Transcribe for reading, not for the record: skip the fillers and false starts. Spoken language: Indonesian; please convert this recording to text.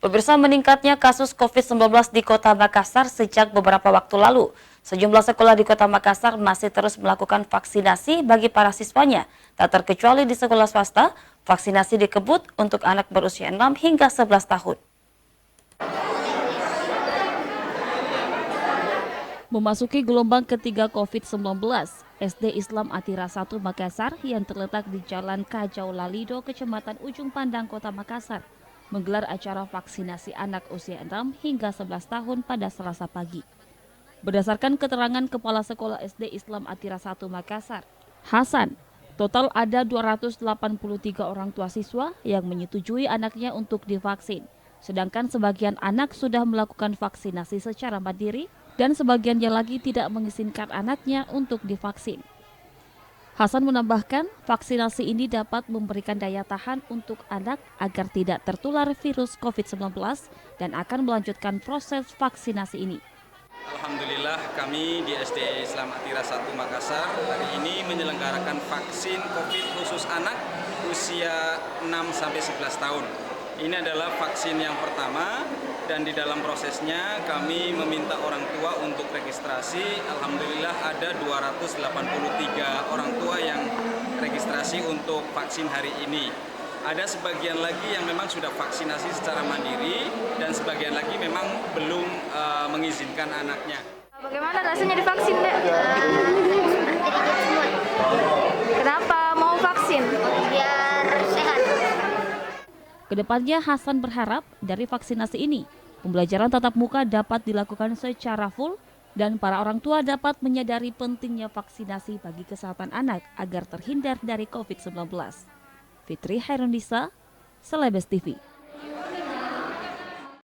Pemirsa, meningkatnya kasus COVID-19 di Kota Makassar sejak beberapa waktu lalu. Sejumlah sekolah di Kota Makassar masih terus melakukan vaksinasi bagi para siswanya. Tak terkecuali di sekolah swasta, vaksinasi dikebut untuk anak berusia 6 hingga 11 tahun. Memasuki gelombang ketiga COVID-19, SD Islam Atira 1 Makassar yang terletak di Jalan Kajau Lalido, Kecamatan Ujung Pandang, Kota Makassar, menggelar acara vaksinasi anak usia 6 hingga 11 tahun pada Selasa pagi. Berdasarkan keterangan Kepala Sekolah SD Islam Atira 1 Makassar, Hasan, total ada 283 orang tua siswa yang menyetujui anaknya untuk divaksin. Sedangkan sebagian anak sudah melakukan vaksinasi secara mandiri dan sebagiannya lagi tidak mengizinkan anaknya untuk divaksin. Hasan menambahkan, vaksinasi ini dapat memberikan daya tahan untuk anak agar tidak tertular virus COVID-19 dan akan melanjutkan proses vaksinasi ini. Alhamdulillah, kami di SD Islam Atira 1 Makassar hari ini menyelenggarakan vaksin COVID khusus anak usia 6-11 tahun. Ini adalah vaksin yang pertama dan di dalam prosesnya kami meminta orang tua untuk registrasi. Alhamdulillah ada 283 orang tua yang registrasi untuk vaksin hari ini. Ada sebagian lagi yang memang sudah vaksinasi secara mandiri dan sebagian lagi memang belum mengizinkan anaknya. Bagaimana rasanya divaksin, Dek? Kenapa mau vaksin? Biar sehat. Kedepannya Hasan berharap dari vaksinasi ini, pembelajaran tatap muka dapat dilakukan secara full dan para orang tua dapat menyadari pentingnya vaksinasi bagi kesehatan anak agar terhindar dari COVID-19. Fitri Hairunisa, Celebes TV.